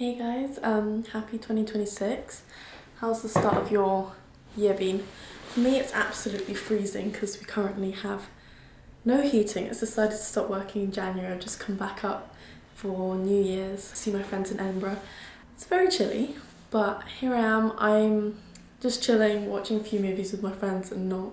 Hey guys, happy 2026. How's the start of your year been? For me it's absolutely freezing because we currently have no heating. It's decided to stop working in January. I've just come back up for New Year's, see my friends in Edinburgh. It's very chilly, but here I am. I'm just chilling, watching a few movies with my friends and not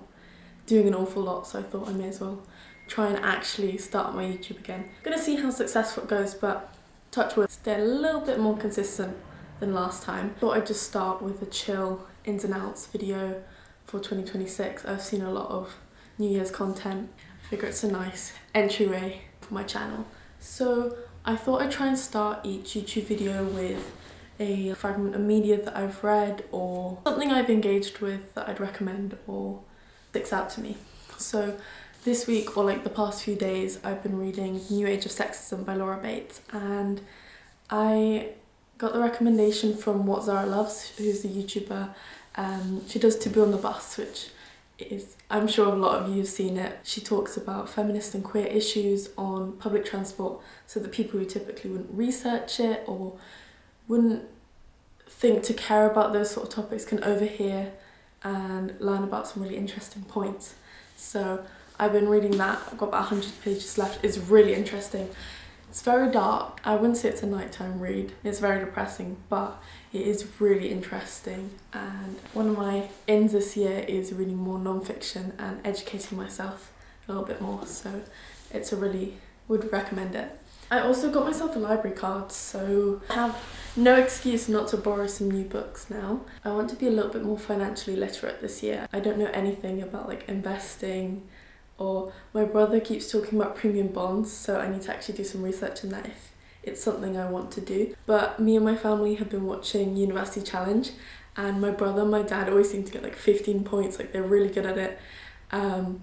doing an awful lot, so I thought I may as well try and actually start my YouTube again. I'm gonna see how successful it goes, but touch wood, stay a little bit more consistent than last time. Thought I'd just start with a chill ins and outs video for 2026. I've seen a lot of New Year's content. I figure it's a nice entryway for my channel. So I thought I'd try and start each YouTube video with a fragment of media that I've read or something I've engaged with that I'd recommend or sticks out to me. So this week, or like the past few days, I've been reading New Age of Sexism by Laura Bates, and I got the recommendation from What Zara Loves, who's a YouTuber. She does Taboo on the Bus, which is, I'm sure a lot of you have seen it. She talks about feminist and queer issues on public transport so that people who typically wouldn't research it or wouldn't think to care about those sort of topics can overhear and learn about some really interesting points. So I've been reading that. I've got about 100 pages left. It's really interesting. It's very dark. I wouldn't say it's a nighttime read. It's very depressing, but it is really interesting. And one of my ends this year is reading more non-fiction and educating myself a little bit more. So it's would recommend it. I also got myself a library card, so I have no excuse not to borrow some new books now. I want to be a little bit more financially literate this year. I don't know anything about like investing, or my brother keeps talking about premium bonds, so I need to actually do some research in that if it's something I want to do. But me and my family have been watching University Challenge, and my brother and my dad always seem to get like 15 points, like they're really good at it. And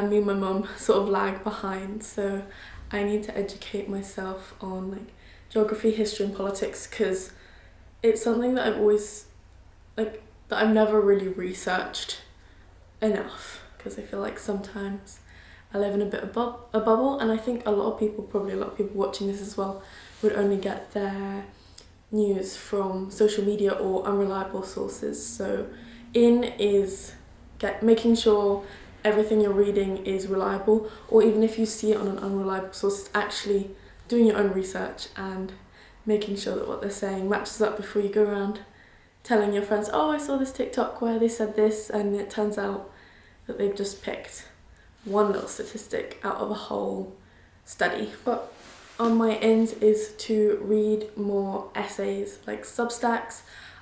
me and my mum sort of lag behind, so I need to educate myself on like geography, history and politics, because it's something that I've always, that I've never really researched enough, because I feel like sometimes I live in a bit of a bubble, and I think probably a lot of people watching this as well, would only get their news from social media or unreliable sources. So making sure everything you're reading is reliable, or even if you see it on an unreliable source, it's actually doing your own research and making sure that what they're saying matches up before you go around telling your friends, oh, I saw this TikTok where they said this, and it turns out that they've just picked one little statistic out of a whole study. But on my end is to read more essays, like Substacks.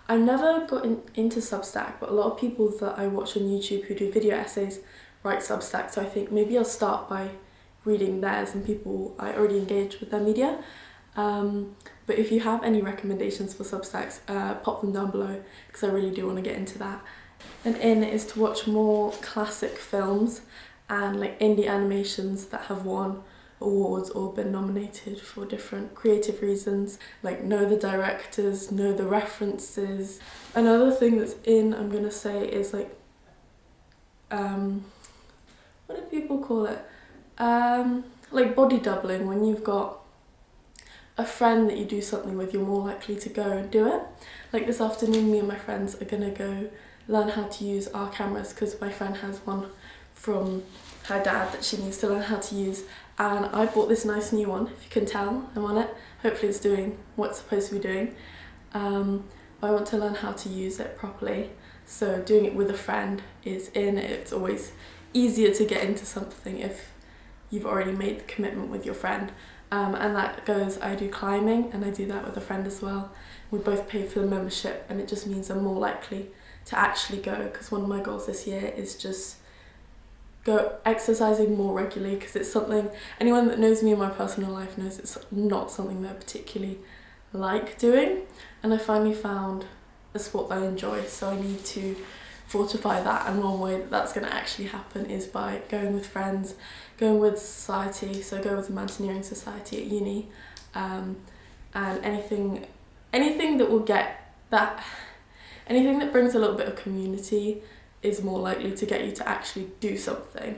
I never got into Substack, but a lot of people that I watch on YouTube who do video essays write Substack, so I think maybe I'll start by reading theirs and people I already engage with their media. But if you have any recommendations for Substacks, pop them down below, because I really do want to get into that. An in is to watch more classic films and like indie animations that have won awards or been nominated for different creative reasons, like know the directors, know the references. Another thing that's in, I'm gonna say, is like what do people call it? Like body doubling. When you've got a friend that you do something with, you're more likely to go and do it. Like this afternoon, me and my friends are gonna go learn how to use our cameras, because my friend has one from her dad that she needs to learn how to use, and I bought this nice new one. If you can tell, I'm on it. Hopefully it's doing what it's supposed to be doing. I want to learn how to use it properly, so doing it with a friend is in. It's always easier to get into something if you've already made the commitment with your friend, and that goes, I do climbing and I do that with a friend as well. We both pay for the membership, and it just means I'm more likely to actually go, because one of my goals this year is just go exercising more regularly, because it's something, anyone that knows me in my personal life knows it's not something that I particularly like doing, and I finally found a sport that I enjoy, so I need to fortify that, and one way that that's going to actually happen is by going with friends, going with society, so go with the mountaineering society at uni, and anything that will get that, anything that brings a little bit of community is more likely to get you to actually do something.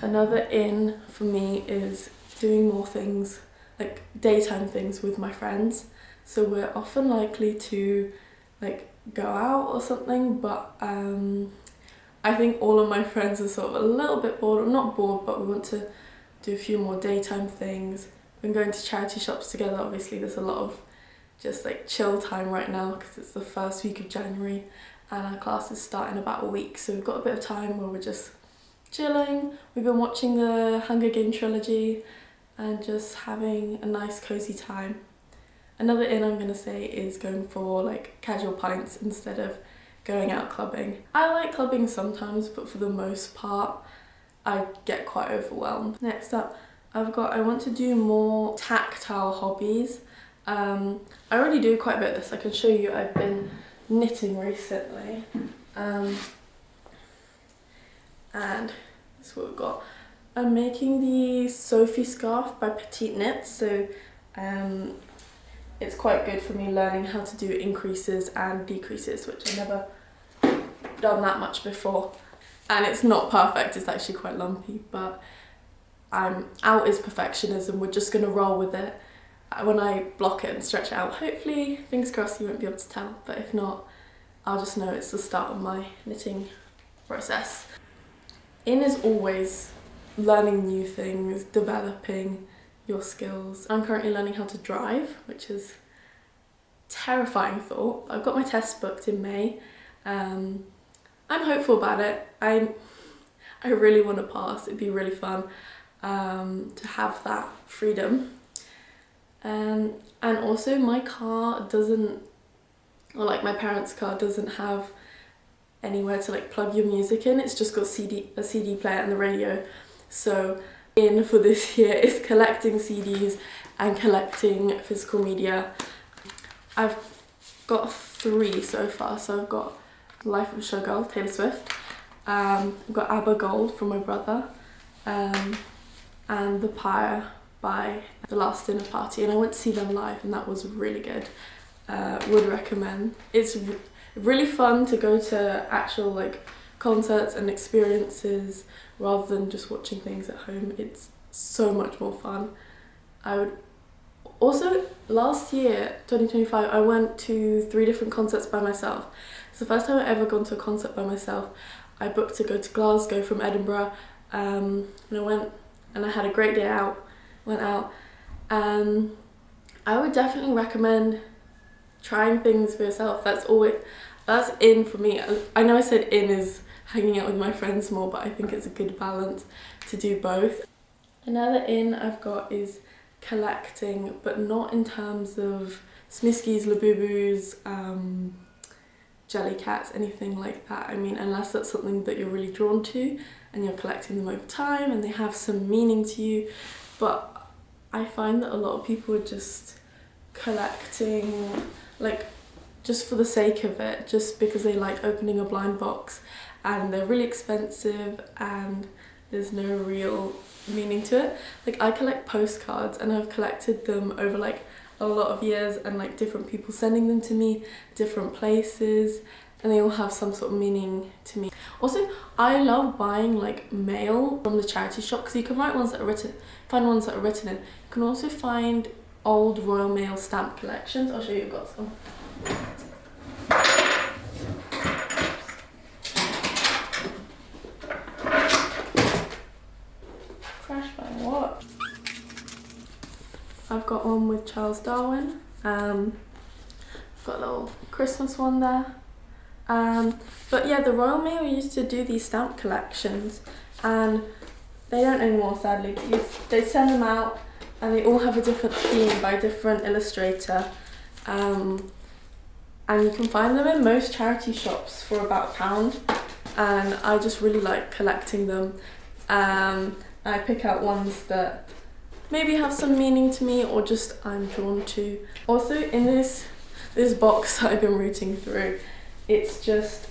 Another in for me is doing more things like daytime things with my friends, so we're often likely to like go out or something, but I think all of my friends are sort of a little bit bored, or not bored, but we want to do a few more daytime things. We've been going to charity shops together. Obviously there's a lot of just like chill time right now because it's the first week of January and our class is starting about a week, so we've got a bit of time where we're just chilling. We've been watching the Hunger Games trilogy and just having a nice cozy time. Another in I'm gonna say is going for like casual pints instead of going out clubbing. I like clubbing sometimes, but for the most part I get quite overwhelmed. Next up, I want to do more tactile hobbies. I already do quite a bit of this. I can show you. I've been knitting recently, and that's what we've got. I'm making the Sophie scarf by Petite Knits, so it's quite good for me learning how to do increases and decreases, which I've never done that much before. And it's not perfect, it's actually quite lumpy, but out is perfectionism. We're just gonna roll with it. When I block it and stretch it out, hopefully, fingers crossed, you won't be able to tell, but if not, I'll just know it's the start of my knitting process. In is always learning new things, developing your skills. I'm currently learning how to drive, which is a terrifying thought. I've got my test booked in May. I'm hopeful about it. I really want to pass. It'd be really fun to have that freedom. And also my car doesn't, or like my parents' car doesn't have anywhere to like plug your music in. It's just got a CD player and the radio. So in for this year is collecting CDs and collecting physical media. I've got 3 so far. So I've got Life of a Showgirl, Taylor Swift. I've got ABBA Gold from my brother, and The Pyre by The Last Dinner Party, and I went to see them live and that was really good. Would recommend. It's really fun to go to actual like concerts and experiences rather than just watching things at home. It's so much more fun. I would also, last year 2025 I went to 3 different concerts by myself. It's the first time I've ever gone to a concert by myself. I booked to go to Glasgow from Edinburgh, and I went and I had a great day out. Went out, and I would definitely recommend trying things for yourself. That's in for me. I know I said in is hanging out with my friends more, but I think it's a good balance to do both. Another in I've got is collecting, but not in terms of Smiskies, Labubus, Jellycats, anything like that. I mean, unless that's something that you're really drawn to and you're collecting them over time and they have some meaning to you. But I find that a lot of people are just collecting like just for the sake of it, just because they like opening a blind box, and they're really expensive and there's no real meaning to it. Like I collect postcards and I've collected them over like a lot of years, and like different people sending them to me, different places, and they all have some sort of meaning to me. Also, I love buying like mail from the charity shop because you can find ones that are written in. You can also find old Royal Mail stamp collections. I'll show you, I've got some. Crashed my watch. I've got one with Charles Darwin. I've got a little Christmas one there. But yeah, the Royal Mail used to do these stamp collections, and they don't anymore, sadly. But they send them out, and they all have a different theme by a different illustrator. And you can find them in most charity shops for about £1, and I just really like collecting them. I pick out ones that maybe have some meaning to me or just I'm drawn to. Also, in this box that I've been rooting through, it's just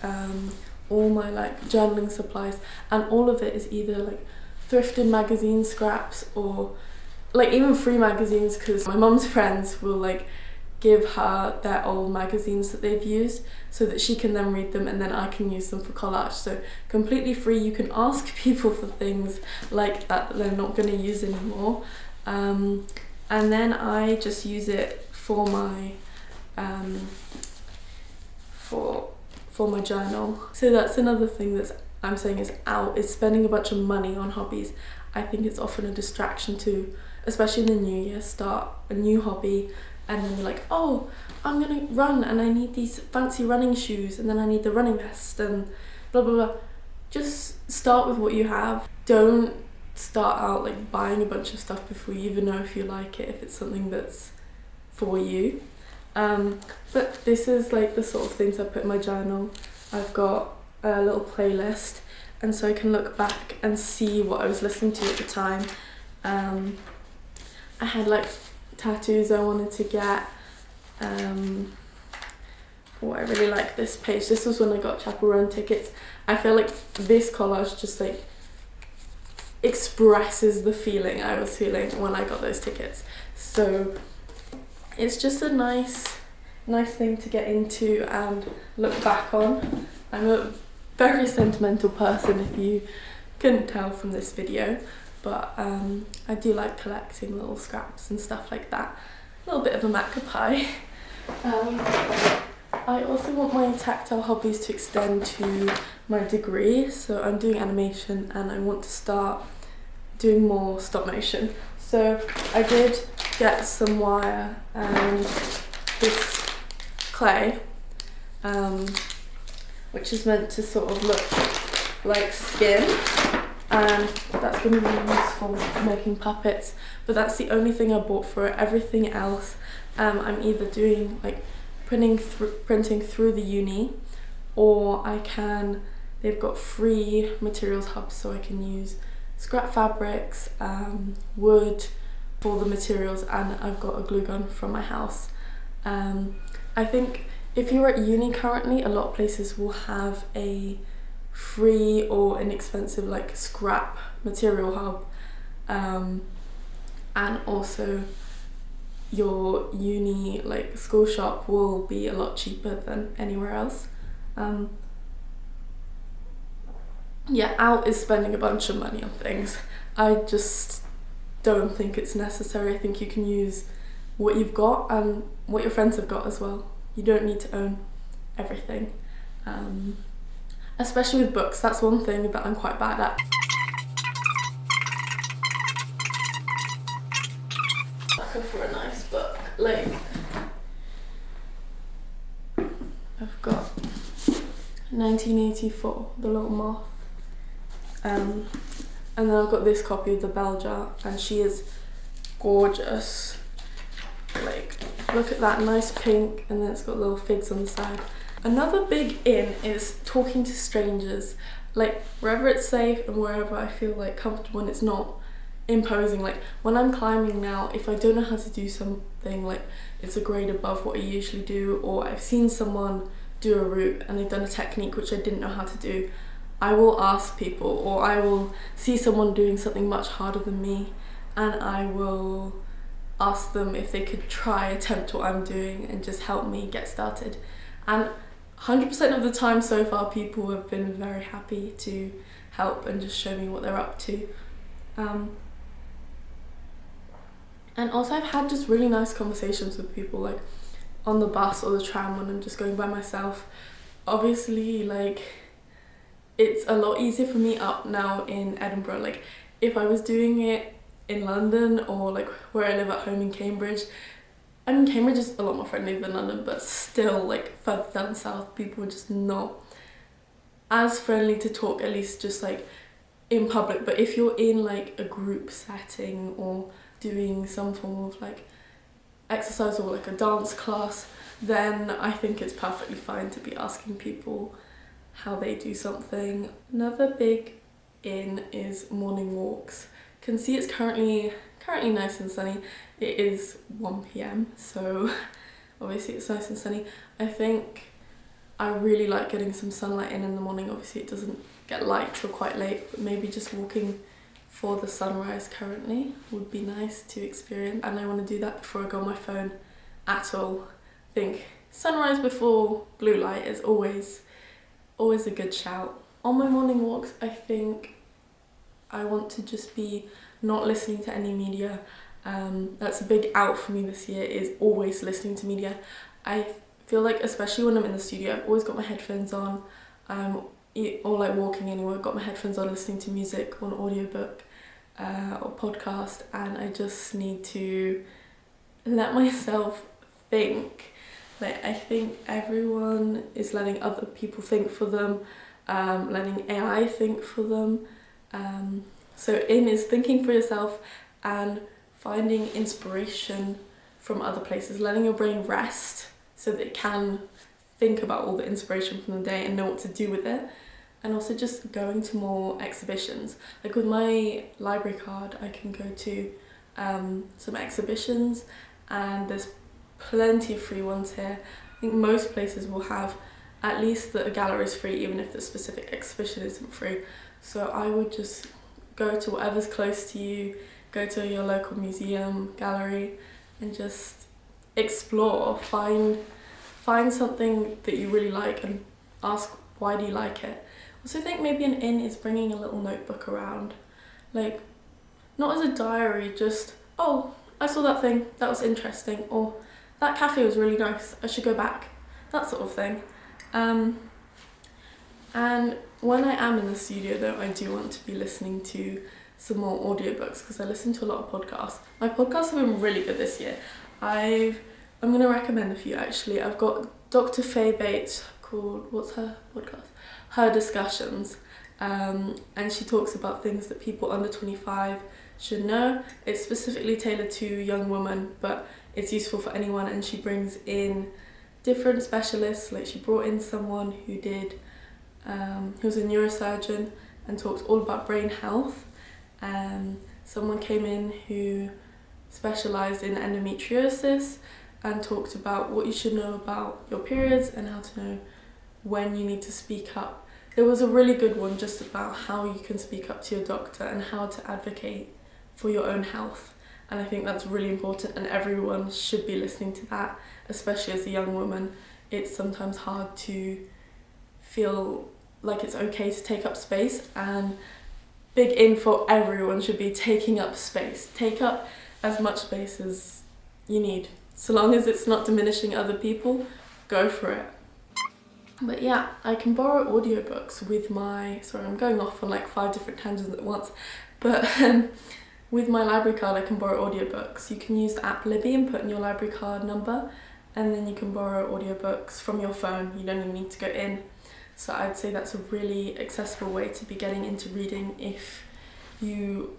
all my like journaling supplies, and all of it is either like thrifted magazine scraps or like even free magazines, because my mum's friends will like give her their old magazines that they've used so that she can then read them, and then I can use them for collage. So completely free. You can ask people for things like that they're not going to use anymore. And and then I just use it for my for my journal. So that's another thing that's I'm saying is out, is spending a bunch of money on hobbies. I think it's often a distraction too, especially in the new year. Start a new hobby and then you're like, oh, I'm gonna run and I need these fancy running shoes and then I need the running vest and blah blah blah. Just start with what you have. Don't start out like buying a bunch of stuff before you even know if you like it, if it's something that's for you. But this is like the sort of things I put in my journal. I've got a little playlist, and so I can look back and see what I was listening to at the time. I had like tattoos I wanted to get. Oh, I really like this page. This was when I got Chapel Run tickets. I feel like this collage just like expresses the feeling I was feeling when I got those tickets. So it's just a nice thing to get into and look back on. I'm a very sentimental person, if you couldn't tell from this video, but I do like collecting little scraps and stuff like that. A little bit of a magpie. I also want my tactile hobbies to extend to my degree, so I'm doing animation and I want to start doing more stop motion. So I did get some wire and this clay, which is meant to sort of look like skin, and that's going to be useful for making puppets, but that's the only thing I bought for it. Everything else I'm either doing like printing through the uni, or they've got free materials hubs, so I can use scrap fabrics, wood for the materials, and I've got a glue gun from my house. I think if you're at uni currently, a lot of places will have a free or inexpensive like scrap material hub, and also your uni like school shop will be a lot cheaper than anywhere else. Yeah, out is spending a bunch of money on things. I just don't think it's necessary. I think you can use what you've got and what your friends have got as well. You don't need to own everything. Especially with books, that's one thing that I'm quite bad at. Looking for a nice book. Like, I've got 1984, The Little Moth. And then I've got this copy of The Bell Jar, and she is gorgeous. Like, look at that, nice pink, and then it's got little figs on the side. Another big in is talking to strangers, like wherever it's safe and wherever I feel like comfortable and it's not imposing. Like when I'm climbing now, if I don't know how to do something, like it's a grade above what I usually do, or I've seen someone do a route and they've done a technique which I didn't know how to do, I will ask people, or I will see someone doing something much harder than me and I will ask them if they could attempt what I'm doing and just help me get started. And 100% of the time so far, people have been very happy to help and just show me what they're up to. And also I've had just really nice conversations with people, like on the bus or the tram when I'm just going by myself. Obviously, like, it's a lot easier for me up now in Edinburgh. Like if I was doing it in London or like where I live at home in Cambridge, I mean, Cambridge is a lot more friendly than London, but still, like, further down south, people are just not as friendly to talk, at least just, like, in public. But if you're in, like, a group setting or doing some form of, like, exercise or, like, a dance class, then I think it's perfectly fine to be asking people how they do something. Another big in is morning walks. You can see it's currently nice and sunny. It is 1 p.m, so obviously it's nice and sunny. I think I really like getting some sunlight in the morning. Obviously it doesn't get light till quite late, but maybe just walking for the sunrise currently would be nice to experience, and I want to do that before I go on my phone at all. I think sunrise before blue light is always a good shout. On my morning walks, I think I want to just be not listening to any media That's a big out for me this year, is always listening to media. I feel like, especially when I'm in the studio, I've always got my headphones on, or like walking anywhere, I've got my headphones on listening to music or an audiobook or podcast, and I just need to let myself think. Like, I think everyone is letting other people think for them, letting AI think for them. So in is thinking for yourself and finding inspiration from other places, letting your brain rest so that it can think about all the inspiration from the day and know what to do with it. And also just going to more exhibitions. Like with my library card, I can go to some exhibitions, and there's plenty of free ones here. I think most places will have at least that a gallery is free, even if the specific exhibition isn't free. So I would just go to whatever's close to you, go to your local museum, gallery, and just explore, find something that you really like and ask, why do you like it? Also, I think maybe an in is bringing a little notebook around, like not as a diary, just, oh, I saw that thing, that was interesting, or that cafe was really nice, I should go back, that sort of thing. And when I am in the studio though, I do want to be listening to some more audiobooks, because I listen to a lot of podcasts. My podcasts have been really good this year. I'm going to recommend a few actually. I've got Dr. Faye Bates, called, what's her podcast? Her Discussions. And she talks about things that people under 25 should know. It's specifically tailored to young women, but it's useful for anyone, and she brings in different specialists. Like she brought in someone who was a neurosurgeon and talked all about brain health. Someone came in who specialised in endometriosis and talked about what you should know about your periods and how to know when you need to speak up. There was a really good one just about how you can speak up to your doctor and how to advocate for your own health. And I think that's really important, and everyone should be listening to that, especially as a young woman. It's sometimes hard to feel like it's okay to take up space, and big in for everyone should be taking up space. Take up as much space as you need. So long as it's not diminishing other people, go for it. But yeah, I can borrow audiobooks with sorry, I'm going off on like 5 different tangents at once, but with my library card I can borrow audiobooks. You can use the app Libby and put in your library card number, and then you can borrow audiobooks from your phone. You don't even need to go in. So I'd say that's a really accessible way to be getting into reading if you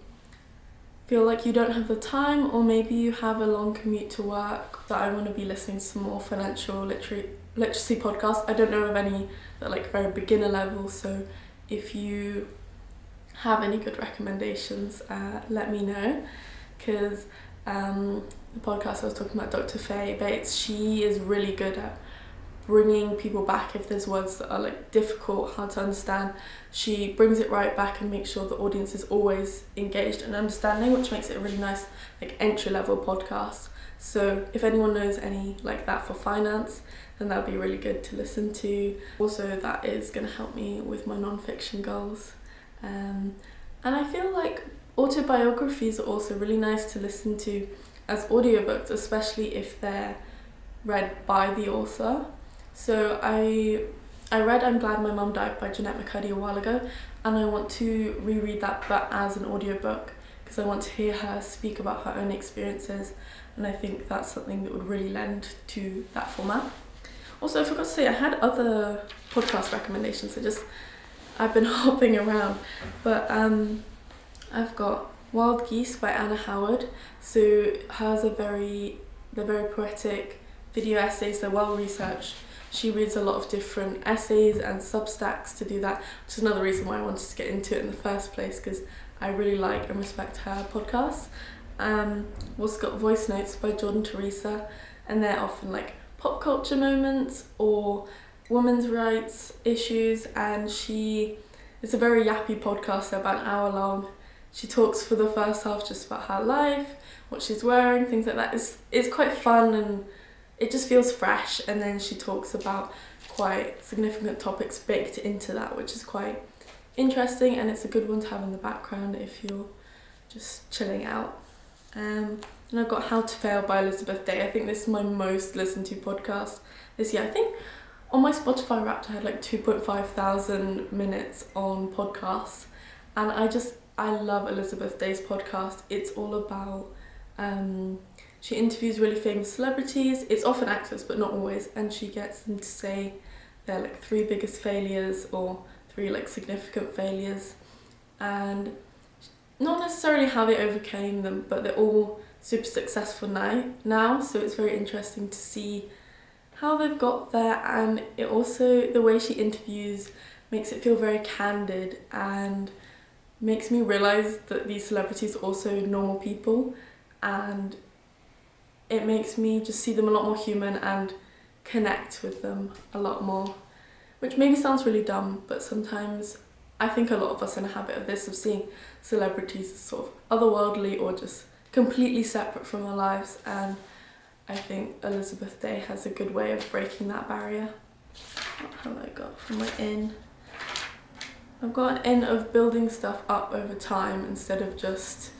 feel like you don't have the time, or maybe you have a long commute to work. That I want to be listening to some more financial literacy podcasts. I don't know of any that are like very beginner level, so if you have any good recommendations, let me know, because the podcast I was talking about, Dr. Faye Bates, she is really good at bringing people back if there's words that are like difficult, hard to understand. She brings it right back and makes sure the audience is always engaged and understanding, which makes it a really nice like entry-level podcast. So if anyone knows any like that for finance, then that would be really good to listen to. Also, that is going to help me with my non-fiction goals. And I feel like autobiographies are also really nice to listen to as audiobooks, especially if they're read by the author. So I read I'm Glad My Mum Died by Jeanette McCurdy a while ago, and I want to reread that but as an audiobook, because I want to hear her speak about her own experiences, and I think that's something that would really lend to that format. Also, I forgot to say I had other podcast recommendations. I've been hopping around, but I've got Wild Geese by Anna Howard. So hers they're very poetic video essays, they're well researched. She reads a lot of different essays and Substacks to do that, which is another reason why I wanted to get into it in the first place, because I really like and respect her podcasts. Also got Voice Notes by Jordan Teresa, and they're often like pop culture moments or women's rights issues, and it's a very yappy podcast, so about an hour long. She talks for the first half just about her life, what she's wearing, things like that. It's quite fun and it just feels fresh, and then she talks about quite significant topics baked into that, which is quite interesting, and it's a good one to have in the background if you're just chilling out. And I've got How to Fail by Elizabeth Day. I think this is my most listened to podcast this year. I think on my Spotify Wrapped I had like 2.5 thousand minutes on podcasts, and I love Elizabeth Day's podcast. It's all about, she interviews really famous celebrities. It's often actors but not always, and she gets them to say their like 3 biggest failures or 3 like significant failures, and not necessarily how they overcame them, but they're all super successful now, so it's very interesting to see how they've got there. And it also, the way she interviews makes it feel very candid and makes me realise that these celebrities are also normal people, and it makes me just see them a lot more human and connect with them a lot more, which maybe sounds really dumb, but sometimes I think a lot of us are in a habit of this, of seeing celebrities as sort of otherworldly or just completely separate from our lives, and I think Elizabeth Day has a good way of breaking that barrier. What have I got for my in? I've got an in of building stuff up over time instead of just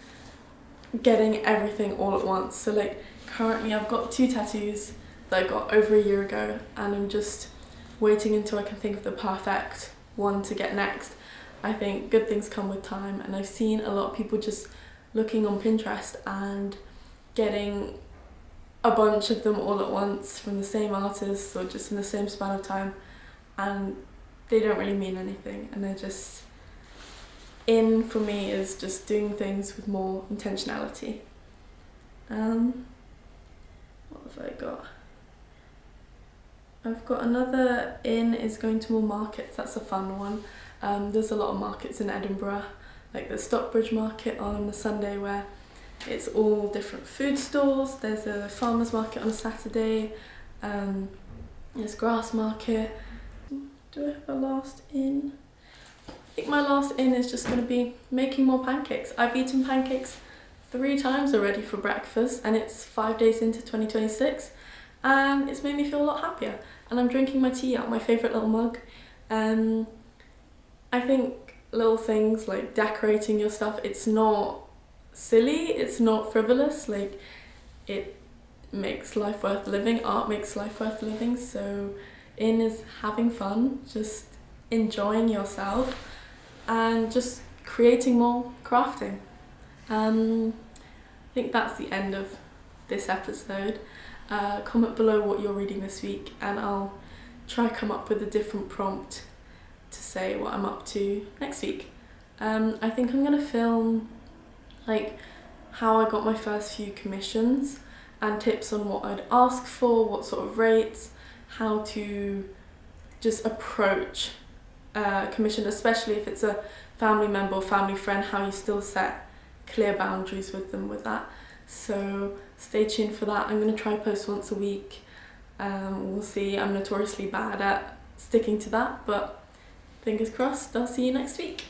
getting everything all at once. So like currently I've got 2 tattoos that I got over a year ago, and I'm just waiting until I can think of the perfect one to get next. I think good things come with time, and I've seen a lot of people just looking on Pinterest and getting a bunch of them all at once from the same artist or just in the same span of time, and they don't really mean anything, and they're just, in for me is just doing things with more intentionality. What have I got? I've got another in is going to more markets. That's a fun one. There's a lot of markets in Edinburgh, like the Stockbridge market on a Sunday where it's all different food stalls. There's a farmer's market on a Saturday. There's grass market. Do I have a last in? I think my last in is just going to be making more pancakes. I've eaten pancakes 3 times already for breakfast, and it's 5 days into 2026, and it's made me feel a lot happier. And I'm drinking my tea out my favourite little mug. I think little things like decorating your stuff, it's not silly, it's not frivolous, like it makes life worth living. Art makes life worth living. So in is having fun, just enjoying yourself and just creating more crafting. I think that's the end of this episode. Comment below what you're reading this week, and I'll try come up with a different prompt to say what I'm up to next week. I think I'm gonna film like how I got my first few commissions and tips on what I'd ask for, what sort of rates, how to just approach a commission, especially if it's a family member or family friend, how you still set clear boundaries with them with that. So stay tuned for that. I'm going to try post once a week. We'll see. I'm notoriously bad at sticking to that, but fingers crossed. I'll see you next week.